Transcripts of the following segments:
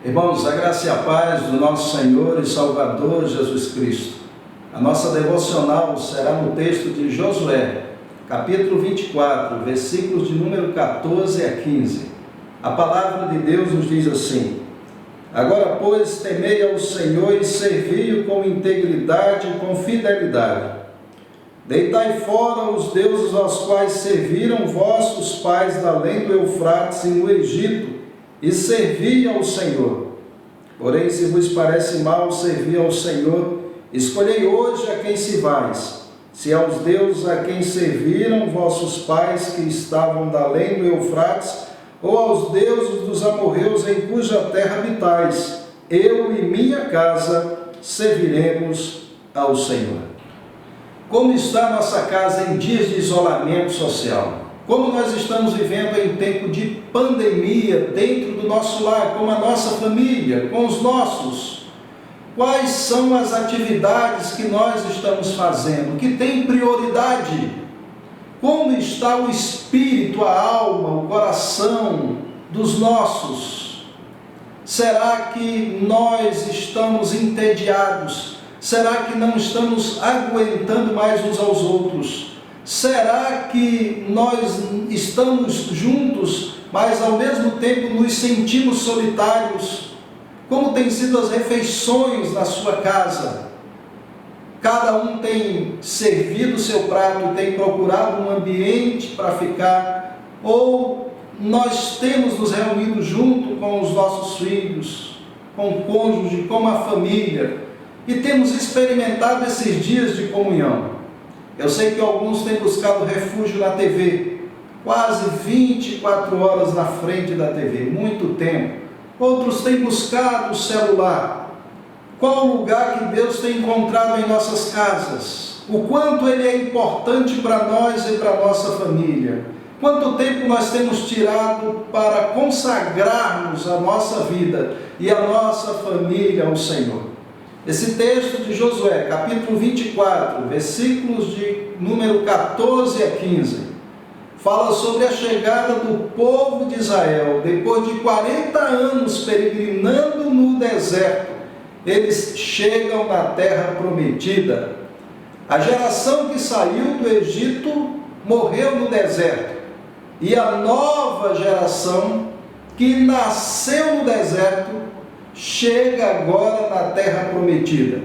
Irmãos, a graça e a paz do nosso Senhor e Salvador Jesus Cristo. A nossa devocional será no texto de Josué, capítulo 24, versículos de número 14 a 15. A palavra de Deus nos diz assim: Agora, pois, temei ao Senhor e servi-o com integridade e com fidelidade. Deitai fora os deuses aos quais serviram vossos pais da além do Eufrates e no Egito, e servi ao Senhor. Porém, se vos parece mal servir ao Senhor, escolhei hoje a quem servais, se aos deuses a quem serviram vossos pais que estavam da além do Eufrates, ou aos deuses dos amorreus em cuja terra habitais. Eu e minha casa serviremos ao Senhor. Como está nossa casa em dias de isolamento social? Como nós estamos vivendo em tempo de pandemia dentro do nosso lar, com a nossa família, com os nossos? Quais são as atividades que nós estamos fazendo, que tem prioridade? Como está o espírito, a alma, o coração dos nossos? Será que nós estamos entediados? Será que não estamos aguentando mais uns aos outros? Será que nós estamos juntos, mas ao mesmo tempo nos sentimos solitários? Como têm sido as refeições na sua casa? Cada um tem servido o seu prato, tem procurado um ambiente para ficar, ou nós temos nos reunido junto com os nossos filhos, com o cônjuge, com a família, e temos experimentado esses dias de comunhão. Eu sei que alguns têm buscado refúgio na TV, quase 24 horas na frente da TV, muito tempo. Outros têm buscado o celular. Qual o lugar que Deus tem encontrado em nossas casas? O quanto Ele é importante para nós e para a nossa família? Quanto tempo nós temos tirado para consagrarmos a nossa vida e a nossa família ao Senhor? Esse texto de Josué, capítulo 24, versículos de número 14 a 15, fala sobre a chegada do povo de Israel. Depois de 40 anos peregrinando no deserto, eles chegam na terra prometida. A geração que saiu do Egito morreu no deserto, e a nova geração que nasceu no deserto chega agora na terra prometida.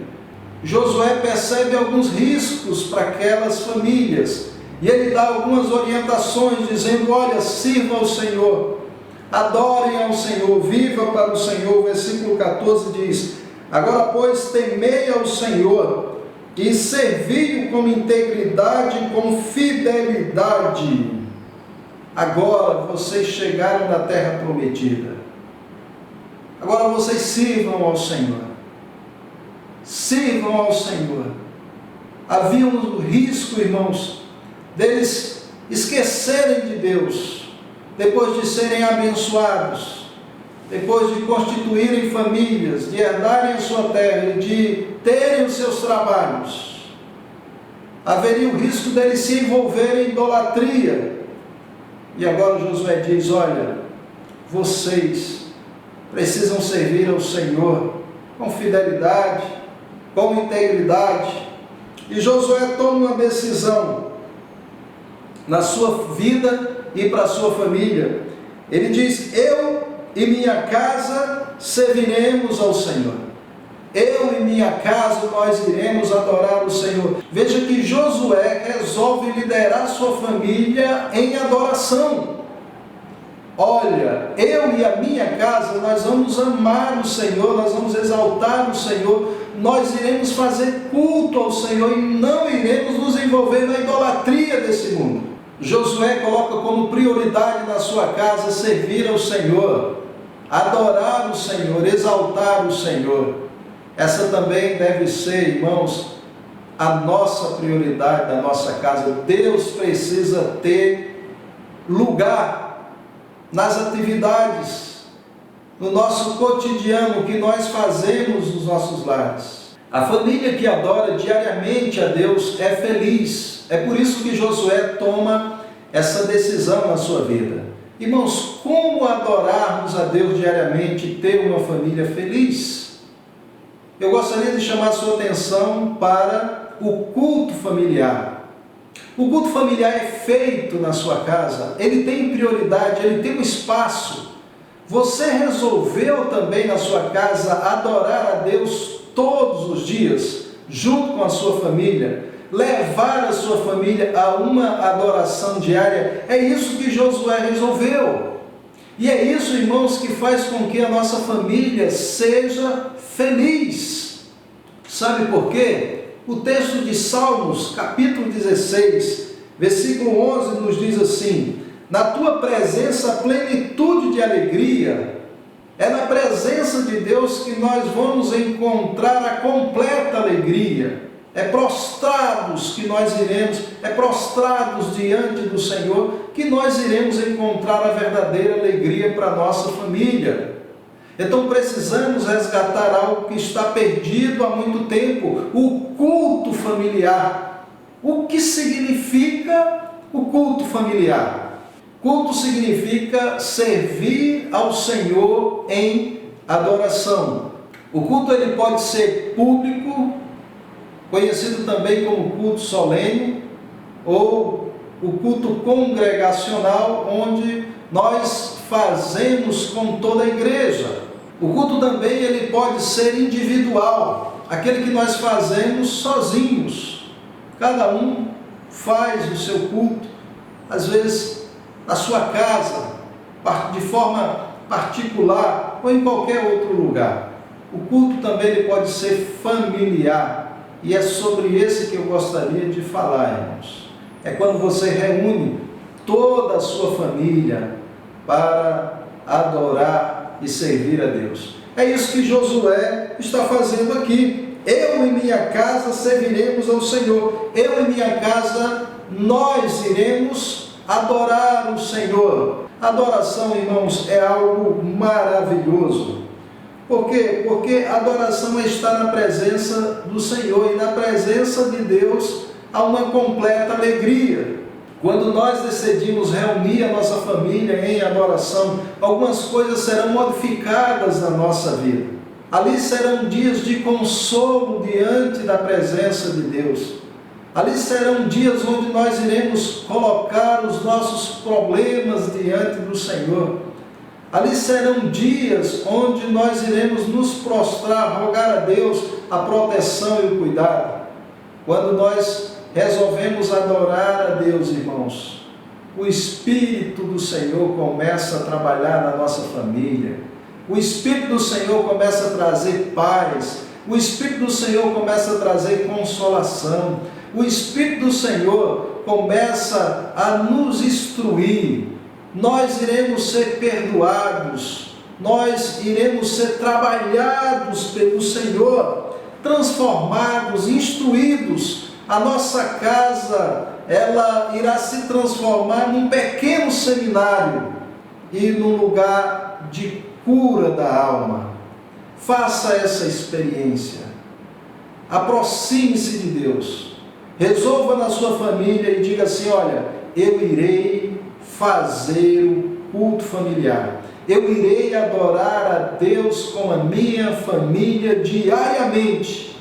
Josué percebe alguns riscos para aquelas famílias, e ele dá algumas orientações, dizendo: olha, sirva ao Senhor, adorem ao Senhor, vivam para o Senhor. O versículo 14 diz: Agora, pois, temei ao Senhor e servi-o com integridade e com fidelidade. Agora vocês chegaram na terra prometida. Agora vocês sirvam ao Senhor. Sirvam ao Senhor. Havia um risco, irmãos, deles esquecerem de Deus, depois de serem abençoados, depois de constituírem famílias, de herdarem a sua terra e de terem os seus trabalhos. Haveria o risco deles se envolverem em idolatria. E agora Josué diz: olha, vocês precisam servir ao Senhor com fidelidade, com integridade. E Josué toma uma decisão na sua vida e para a sua família. Ele diz: eu e minha casa serviremos ao Senhor. Eu e minha casa nós iremos adorar o Senhor. Veja que Josué resolve liderar sua família em adoração. Olha, eu e a minha casa, nós vamos amar o Senhor, nós vamos exaltar o Senhor, nós iremos fazer culto ao Senhor e não iremos nos envolver na idolatria desse mundo. Josué coloca como prioridade na sua casa servir ao Senhor, adorar o Senhor, exaltar o Senhor. Essa também deve ser, irmãos, a nossa prioridade da nossa casa. Deus precisa ter lugar nas atividades, no nosso cotidiano, que nós fazemos nos nossos lares. A família que adora diariamente a Deus é feliz. É por isso que Josué toma essa decisão na sua vida. Irmãos, como adorarmos a Deus diariamente e ter uma família feliz? Eu gostaria de chamar a sua atenção para o culto familiar. O culto familiar é feito na sua casa, ele tem prioridade, ele tem um espaço. Você resolveu também na sua casa adorar a Deus todos os dias, junto com a sua família, levar a sua família a uma adoração diária? É isso que Josué resolveu. E é isso, irmãos, que faz com que a nossa família seja feliz. Sabe por quê? O texto de Salmos, capítulo 16, versículo 11, nos diz assim: na tua presença, plenitude de alegria. É na presença de Deus que nós vamos encontrar a completa alegria. É prostrados que nós iremos, é prostrados diante do Senhor que nós iremos encontrar a verdadeira alegria para a nossa família. Então precisamos resgatar algo que está perdido há muito tempo: o culto familiar. O que significa o culto familiar? Culto significa servir ao Senhor em adoração. O culto ele pode ser público, conhecido também como culto solene, ou o culto congregacional, onde nós fazemos com toda a igreja. O culto também ele pode ser individual, aquele que nós fazemos sozinhos. Cada um faz o seu culto, às vezes na sua casa, de forma particular ou em qualquer outro lugar. O culto também ele pode ser familiar, e é sobre esse que eu gostaria de falar, irmãos. É quando você reúne toda a sua família para adorar e servir a Deus. É isso que Josué está fazendo aqui. Eu e minha casa serviremos ao Senhor. Eu e minha casa, nós iremos adorar o Senhor. Adoração, irmãos, é algo maravilhoso. Por quê? Porque a adoração é estar na presença do Senhor, e na presença de Deus há uma completa alegria. Quando nós decidimos reunir a nossa família em adoração, algumas coisas serão modificadas na nossa vida. Ali serão dias de consolo diante da presença de Deus. Ali serão dias onde nós iremos colocar os nossos problemas diante do Senhor. Ali serão dias onde nós iremos nos prostrar, rogar a Deus a proteção e o cuidado. Quando nós resolvemos adorar a Deus, irmãos, o Espírito do Senhor começa a trabalhar na nossa família. O Espírito do Senhor começa a trazer paz. O Espírito do Senhor começa a trazer consolação. O Espírito do Senhor começa a nos instruir. Nós iremos ser perdoados. Nós iremos ser trabalhados pelo Senhor, transformados, instruídos. A nossa casa, ela irá se transformar num pequeno seminário e num lugar de cura da alma. Faça essa experiência. Aproxime-se de Deus. Resolva na sua família e diga assim: olha, eu irei fazer o culto familiar. Eu irei adorar a Deus com a minha família diariamente.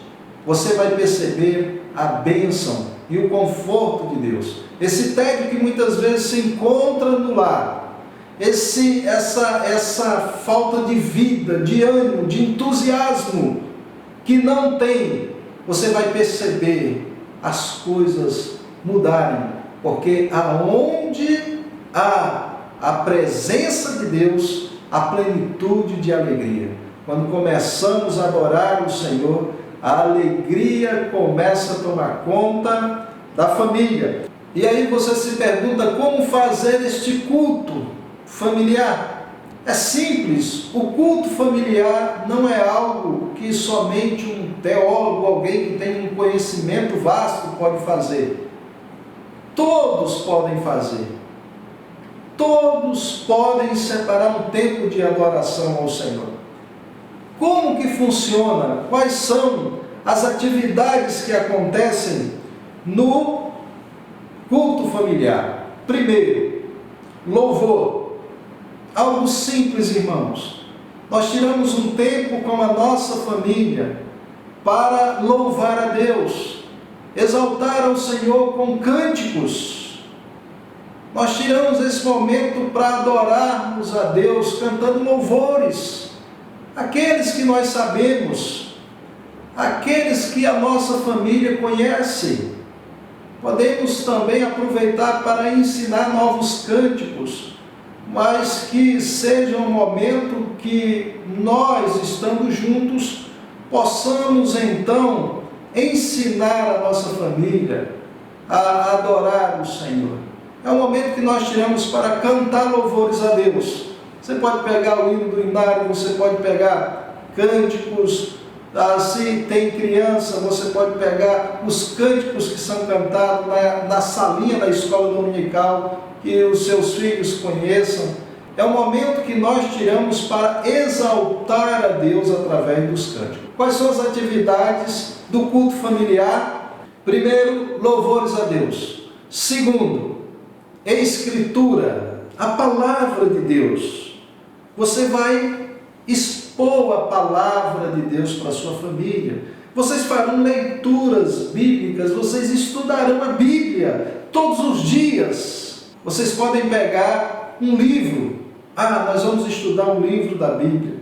Você vai perceber a bênção e o conforto de Deus. Esse tédio que muitas vezes se encontra no lar, essa falta de vida, de ânimo, de entusiasmo que não tem, você vai perceber as coisas mudarem, porque aonde há a presença de Deus, a plenitude de alegria. Quando começamos a adorar o Senhor, a alegria começa a tomar conta da família. E aí você se pergunta: como fazer este culto familiar? É simples. O culto familiar não é algo que somente um teólogo, alguém que tem um conhecimento vasto pode fazer. Todos podem fazer. Todos podem separar um tempo de adoração ao Senhor. Como que funciona? Quais são as atividades que acontecem no culto familiar? Primeiro, louvor. Algo simples, irmãos. Nós tiramos um tempo com a nossa família para louvar a Deus, exaltar ao Senhor com cânticos. Nós tiramos esse momento para adorarmos a Deus, cantando louvores, aqueles que nós sabemos, aqueles que a nossa família conhece. Podemos também aproveitar para ensinar novos cânticos, mas que seja um momento que nós, estando juntos, possamos então ensinar a nossa família a adorar o Senhor. É um momento que nós tiramos para cantar louvores a Deus. Você pode pegar o hino do inário, você pode pegar cânticos, se tem criança, você pode pegar os cânticos que são cantados na salinha da escola dominical, que os seus filhos conheçam. É um momento que nós tiramos para exaltar a Deus através dos cânticos. Quais são as atividades do culto familiar? Primeiro, louvores a Deus. Segundo, escritura, a palavra de Deus. Você vai expor a palavra de Deus para a sua família. Vocês farão leituras bíblicas, vocês estudarão a Bíblia todos os dias. Vocês podem pegar um livro. Nós vamos estudar um livro da Bíblia.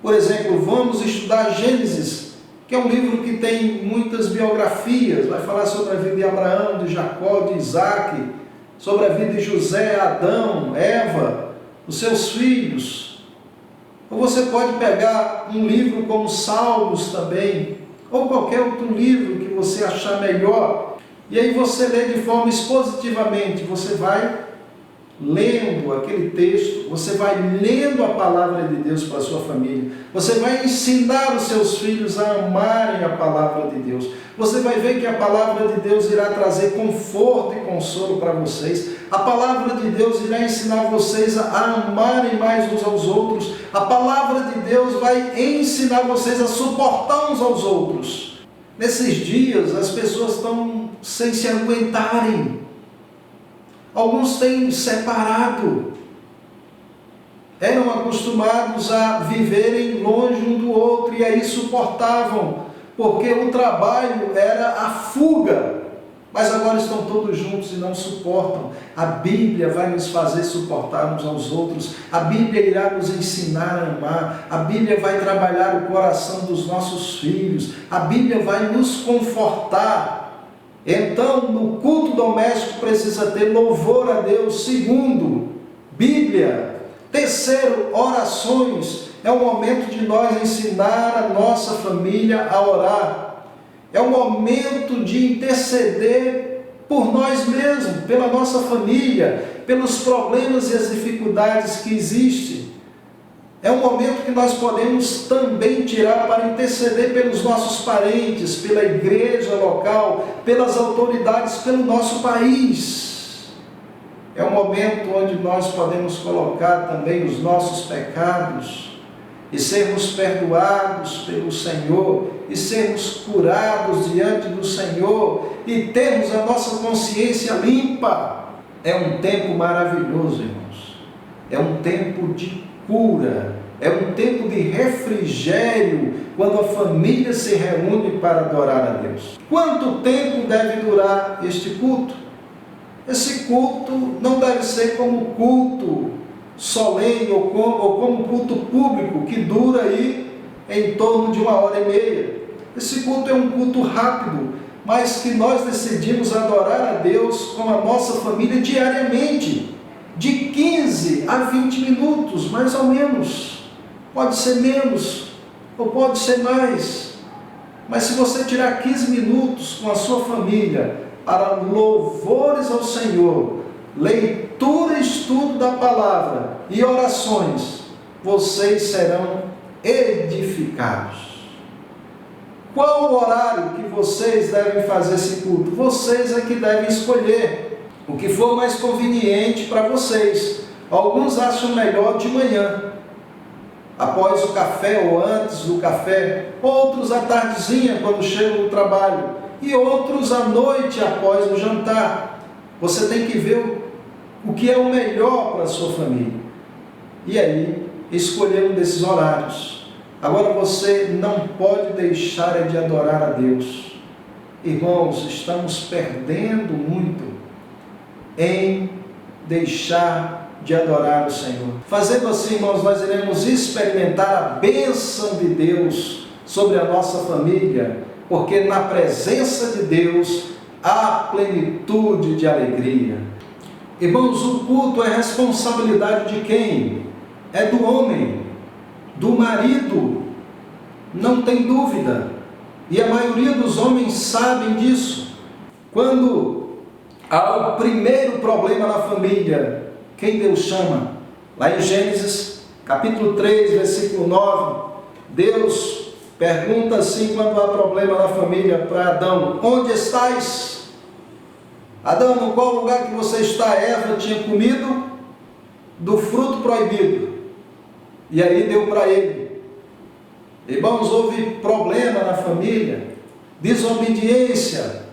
Por exemplo, vamos estudar Gênesis, que é um livro que tem muitas biografias. Vai falar sobre a vida de Abraão, de Jacó, de Isaac, sobre a vida de José, Adão, Eva, os seus filhos. Ou você pode pegar um livro como Salmos também, ou qualquer outro livro que você achar melhor, e aí você lê de forma expositivamente. Você vai lendo aquele texto, você vai lendo a palavra de Deus para a sua família, você vai ensinar os seus filhos a amarem a palavra de Deus. Você vai ver que a palavra de Deus irá trazer conforto e consolo para vocês. A palavra de Deus irá ensinar vocês a amarem mais uns aos outros. A palavra de Deus vai ensinar vocês a suportar uns aos outros. Nesses dias as pessoas estão sem se aguentarem. Alguns têm separado, eram acostumados a viverem longe um do outro e aí suportavam, porque o trabalho era a fuga, mas agora estão todos juntos e não suportam. A Bíblia vai nos fazer suportar uns aos outros, a Bíblia irá nos ensinar a amar, a Bíblia vai trabalhar o coração dos nossos filhos, a Bíblia vai nos confortar. Então, no culto doméstico precisa ter louvor a Deus. Segundo, Bíblia. Terceiro, orações. É o momento de nós ensinar a nossa família a orar. É o momento de interceder por nós mesmos, pela nossa família, pelos problemas e as dificuldades que existem. É um momento que nós podemos também tirar para interceder pelos nossos parentes, pela igreja local, pelas autoridades, pelo nosso país. É um momento onde nós podemos colocar também os nossos pecados e sermos perdoados pelo Senhor, e sermos curados diante do Senhor, e termos a nossa consciência limpa. É um tempo maravilhoso, irmãos. É um tempo de cura, é um tempo de refrigério, quando a família se reúne para adorar a Deus. Quanto tempo deve durar este culto? Esse culto não deve ser como culto solene ou como culto público, que dura aí em torno de 1h30. Esse culto é um culto rápido, mas que nós decidimos adorar a Deus com a nossa família diariamente, de 15 a 20 minutos, mais ou menos. Pode ser menos, ou pode ser mais. Mas se você tirar 15 minutos com a sua família para louvores ao Senhor, leitura e estudo da palavra e orações, vocês serão edificados. Qual o horário que vocês devem fazer esse culto? Vocês é que devem escolher o que for mais conveniente para vocês. Alguns acham melhor de manhã, após o café ou antes do café, outros à tardezinha quando chegam do trabalho, e outros à noite após o jantar. Você tem que ver o que é o melhor para a sua família. e aí escolher um desses horários. Agora você não pode deixar de adorar a Deus. Irmãos, estamos perdendo muito em deixar de adorar o Senhor. Fazendo assim, irmãos, nós iremos experimentar a bênção de Deus sobre a nossa família, porque na presença de Deus há plenitude de alegria. Irmãos, o culto é responsabilidade de quem? É do homem, do marido, não tem dúvida. E a maioria dos homens sabem disso. Quando há o primeiro problema na família, quem Deus chama? Lá em Gênesis, capítulo 3, versículo 9, Deus pergunta assim, quando há problema na família, para Adão: onde estás? Adão, em qual lugar que você está? Eva tinha comido do fruto proibido. E aí deu para ele. Irmãos, houve problema na família, desobediência.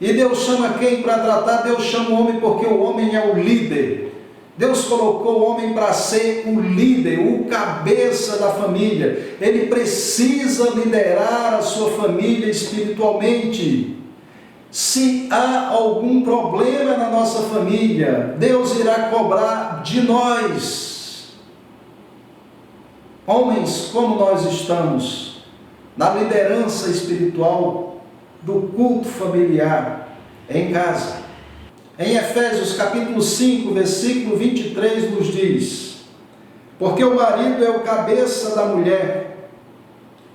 E Deus chama quem para tratar? Deus chama o homem, porque o homem é o líder. Deus colocou o homem para ser o líder, o cabeça da família. Ele precisa liderar a sua família espiritualmente. Se há algum problema na nossa família, Deus irá cobrar de nós. Homens, como nós estamos na liderança espiritual do culto familiar em casa. Em Efésios capítulo 5, versículo 23 nos diz: porque o marido é o cabeça da mulher,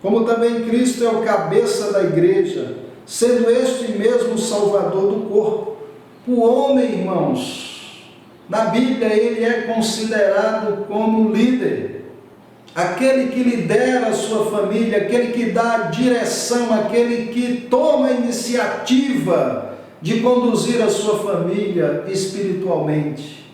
como também Cristo é o cabeça da igreja, sendo este mesmo o Salvador do corpo. O homem, irmãos, na Bíblia ele é considerado como líder, aquele que lidera a sua família, aquele que dá a direção, aquele que toma a iniciativa de conduzir a sua família espiritualmente.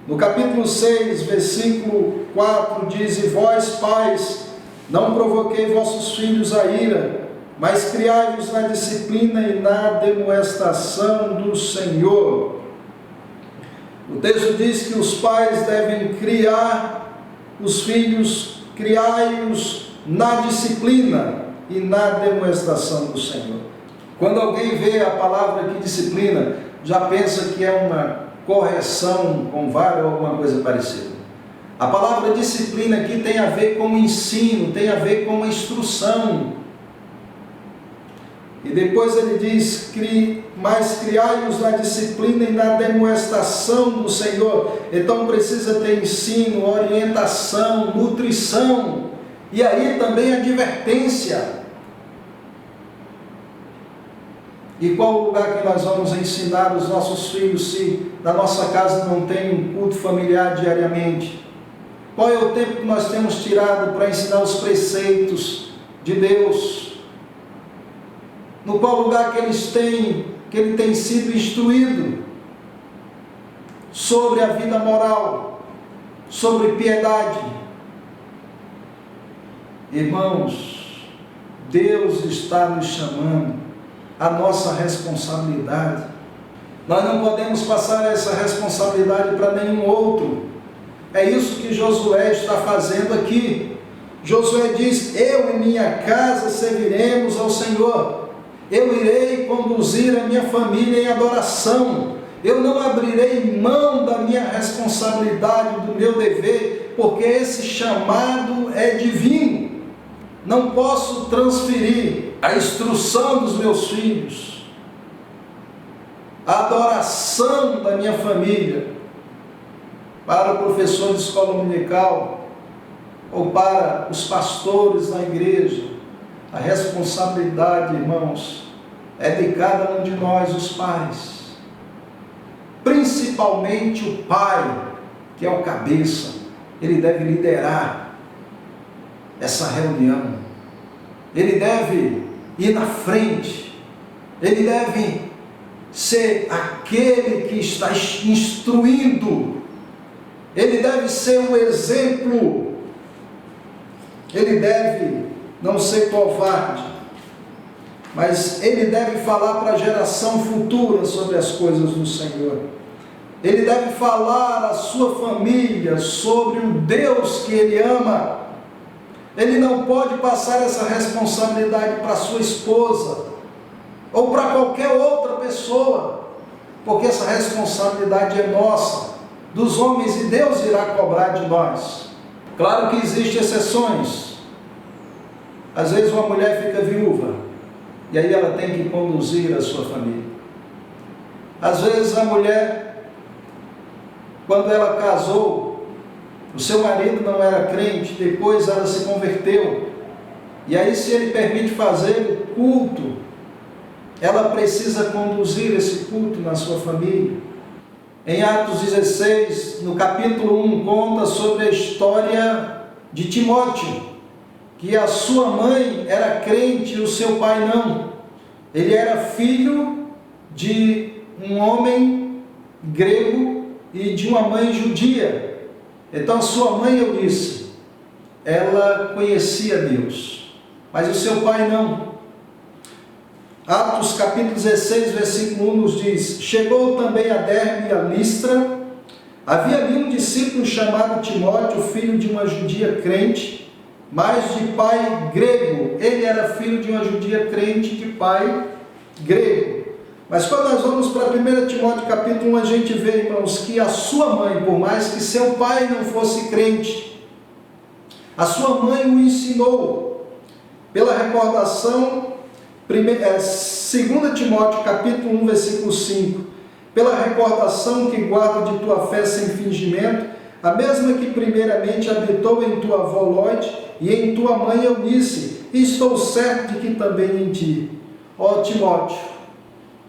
No capítulo 6, versículo 4 diz: e vós, pais, não provoquei vossos filhos a ira, mas criai-vos na disciplina e na demoestação do Senhor. O texto diz que os pais devem criar os filhos, criai-os na disciplina e na demoestação do Senhor. Quando alguém vê a palavra aqui, disciplina, já pensa que é uma correção com vara ou alguma coisa parecida. A palavra disciplina aqui tem a ver com o ensino, tem a ver com a instrução. E depois ele diz: mas criai-os na disciplina e na demoestação do Senhor. Então precisa ter ensino, orientação, nutrição, e aí também advertência. E qual o lugar que nós vamos ensinar os nossos filhos se na nossa casa não tem um culto familiar diariamente? Qual é o tempo que nós temos tirado para ensinar os preceitos de Deus? No qual lugar que ele tem sido instruído sobre a vida moral, sobre piedade? Irmãos, Deus está nos chamando a nossa responsabilidade. Nós não podemos passar essa responsabilidade para nenhum outro. É isso que Josué está fazendo aqui. Josué diz: eu e minha casa serviremos ao Senhor. Eu irei conduzir a minha família em adoração. Eu não abrirei mão da minha responsabilidade, do meu dever, porque esse chamado é divino. Não posso transferir a instrução dos meus filhos, a adoração da minha família, para o professor de escola dominical ou para os pastores na igreja. A responsabilidade, irmãos, é de cada um de nós, os pais. Principalmente o pai, que é o cabeça. Ele deve liderar essa reunião. Ele deve ir na frente. Ele deve ser aquele que está instruindo. Ele deve ser um exemplo. Ele deve não ser covarde, mas ele deve falar para a geração futura sobre as coisas do Senhor. Ele deve falar à sua família sobre o Deus que ele ama. Ele não pode passar essa responsabilidade para sua esposa ou para qualquer outra pessoa, porque essa responsabilidade é nossa, dos homens, e Deus irá cobrar de nós. Claro que existem exceções. Às vezes uma mulher fica viúva e aí ela tem que conduzir a sua família. Às vezes a mulher, quando ela casou, o seu marido não era crente, depois ela se converteu, e aí, se ele permite fazer o culto, ela precisa conduzir esse culto na sua família. Em Atos 16, no capítulo 1, conta sobre a história de Timóteo, que a sua mãe era crente e o seu pai não. Ele era filho de um homem grego e de uma mãe judia. Então a sua mãe, Eunice, ela conhecia Deus, mas o seu pai não. Atos capítulo 16, versículo 1 nos diz: chegou também a Derbe e a Listra, havia ali um discípulo chamado Timóteo, filho de uma judia crente, mas de pai grego. Ele era filho de uma judia crente de pai grego. Mas quando nós vamos para 1 Timóteo capítulo 1, a gente vê, irmãos, que a sua mãe, por mais que seu pai não fosse crente, a sua mãe o ensinou. Pela recordação, 2 Timóteo capítulo 1, versículo 5, pela recordação que guardo de tua fé sem fingimento, a mesma que primeiramente habitou em tua avó Lóide e em tua mãe Eunice, e estou certo de que também em ti. Ó Timóteo,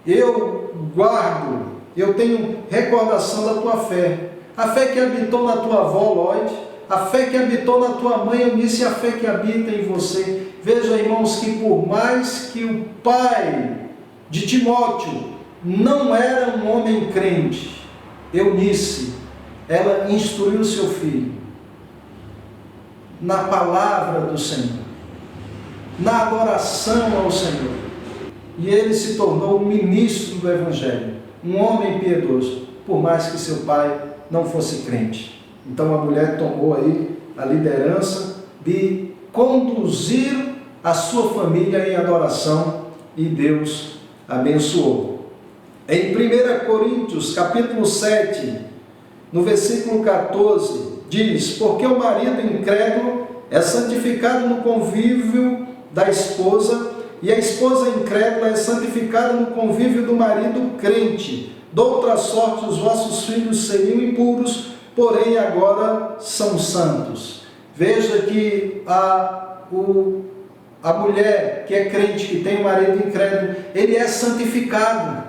eu guardo, eu tenho recordação da tua fé, a fé que habitou na tua avó Lóide, a fé que habitou na tua mãe Eunice e a fé que habita em você. Veja, irmãos, que por mais que o pai de Timóteo não era um homem crente, Eunice, ela instruiu seu filho na palavra do Senhor, na adoração ao Senhor, e ele se tornou um ministro do Evangelho, um homem piedoso, por mais que seu pai não fosse crente. Então a mulher tomou aí a liderança de conduzir a sua família em adoração, e Deus abençoou. Em 1 Coríntios capítulo 7, no versículo 14, diz: porque o marido incrédulo é santificado no convívio da esposa, e a esposa incrédula é santificada no convívio do marido crente. De outra sorte, os vossos filhos seriam impuros, porém agora são santos. Veja que a mulher que é crente, que tem um marido incrédulo, ele é santificado.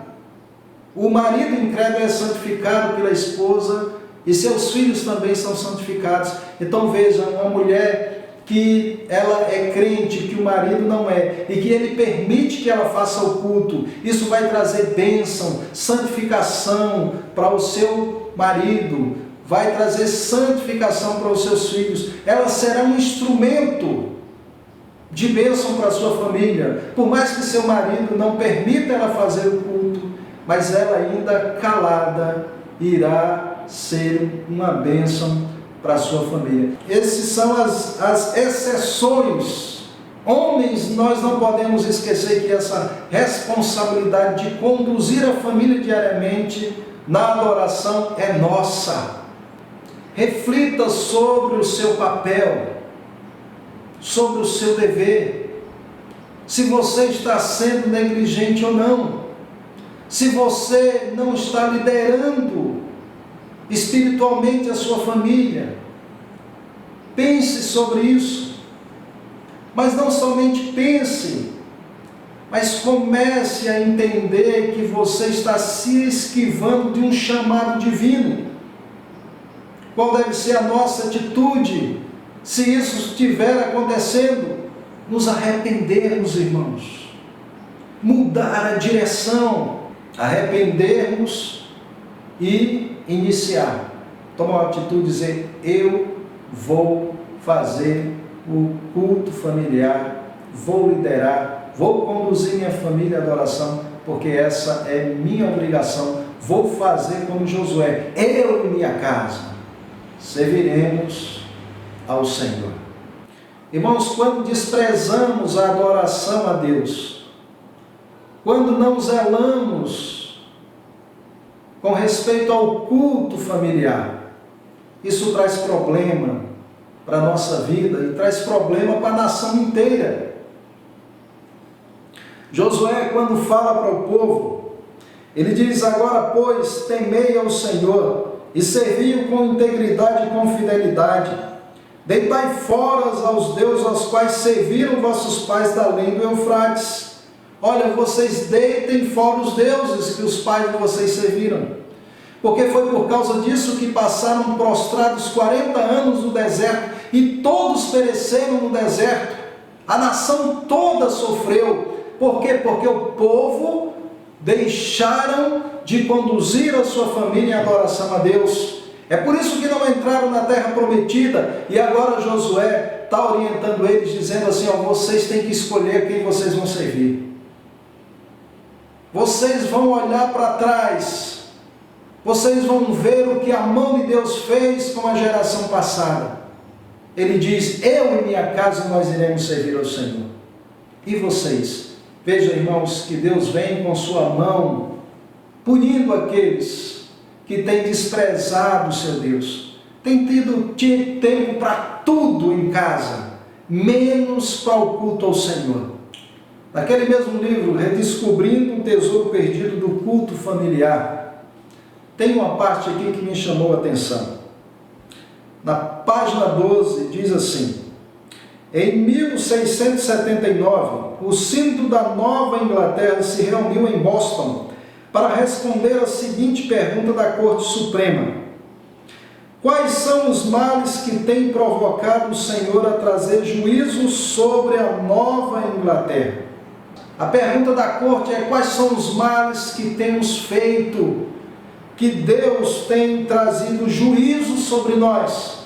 O marido incrédulo é santificado pela esposa, e seus filhos também são santificados. Então veja, uma mulher que ela é crente, que o marido não é, e que ele permite que ela faça o culto, isso vai trazer bênção, santificação para o seu marido, vai trazer santificação para os seus filhos. Ela será um instrumento de bênção para a sua família, por mais que seu marido não permita ela fazer o culto, mas ela ainda calada irá ser uma bênção para a sua família. Essas são as exceções. Homens, nós não podemos esquecer que essa responsabilidade de conduzir a família diariamente na adoração é nossa. Reflita sobre o seu papel, sobre o seu dever, se você está sendo negligente ou não, se você não está liderando espiritualmente a sua família. Pense sobre isso, mas não somente pense, mas comece a entender que você está se esquivando de um chamado divino. Qual deve ser a nossa atitude se isso estiver acontecendo? Nos arrependermos, irmãos, mudar a direção, arrependermos e iniciar, tomar uma atitude, dizer: eu vou fazer o culto familiar, vou liderar, vou conduzir minha família à adoração, porque essa é minha obrigação, vou fazer como Josué, eu e minha casa serviremos ao Senhor. Irmãos, quando desprezamos a adoração a Deus, quando não zelamos com respeito ao culto familiar, isso traz problema para a nossa vida e traz problema para a nação inteira. Josué, quando fala para o povo, ele diz: agora, pois, temei ao Senhor e servi-o com integridade e com fidelidade. Deitai fora aos deuses aos quais serviram vossos pais da além do Eufrates. Olha, vocês deitem fora os deuses que os pais de vocês serviram. Porque foi por causa disso que passaram prostrados 40 anos no deserto e todos pereceram no deserto. A nação toda sofreu. Por quê? Porque o povo deixaram de conduzir a sua família em adoração a Deus. É por isso que não entraram na terra prometida. E agora Josué está orientando eles, dizendo assim: ó, vocês têm que escolher quem vocês vão servir. Vocês vão olhar para trás, vocês vão ver o que a mão de Deus fez com a geração passada. Ele diz: eu e minha casa nós iremos servir ao Senhor. E vocês? Veja, irmãos, que Deus vem com sua mão punindo aqueles que têm desprezado o seu Deus, têm tido tempo para tudo em casa, menos para o culto ao Senhor. Naquele mesmo livro, Redescobrindo um Tesouro Perdido do Culto Familiar, tem uma parte aqui que me chamou a atenção. Na página 12 diz assim: em 1679, o Sínodo da Nova Inglaterra se reuniu em Boston para responder a seguinte pergunta da Corte Suprema: quais são os males que têm provocado o Senhor a trazer juízo sobre a Nova Inglaterra? A pergunta da Corte é: quais são os males que temos feito, que Deus tem trazido juízo sobre nós?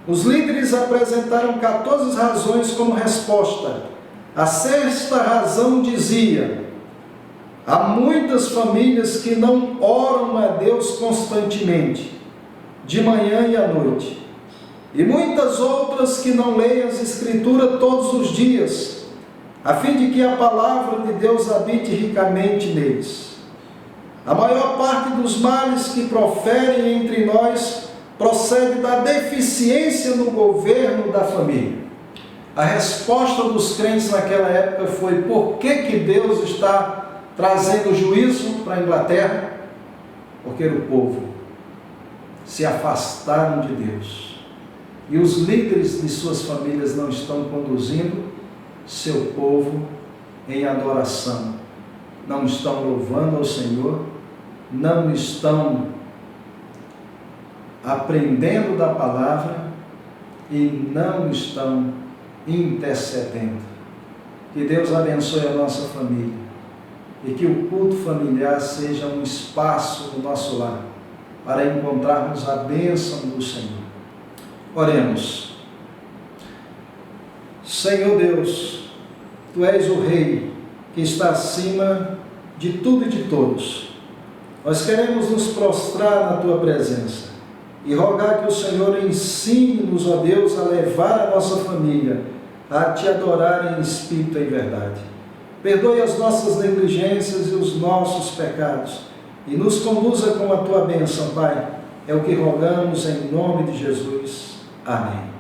Os líderes apresentaram 14 razões como resposta. A sexta razão dizia: há muitas famílias que não oram a Deus constantemente, de manhã e à noite, e muitas outras que não leem as Escrituras todos os dias, a fim de que a palavra de Deus habite ricamente neles. A maior parte dos males que proferem entre nós procede da deficiência no governo da família. A resposta dos crentes naquela época foi: por que Deus está trazendo juízo para a Inglaterra? Porque o povo se afastaram de Deus. E os líderes de suas famílias não estão conduzindo seu povo em adoração. Não estão louvando ao Senhor, não estão aprendendo da palavra e não estão intercedendo. Que Deus abençoe a nossa família e que o culto familiar seja um espaço no nosso lar para encontrarmos a bênção do Senhor. Oremos. Senhor Deus, Tu és o Rei que está acima de tudo e de todos. Nós queremos nos prostrar na Tua presença e rogar que o Senhor ensine-nos, ó Deus, a levar a nossa família a Te adorar em espírito e em verdade. Perdoe as nossas negligências e os nossos pecados e nos conduza com a Tua bênção, Pai. É o que rogamos em nome de Jesus. Amém.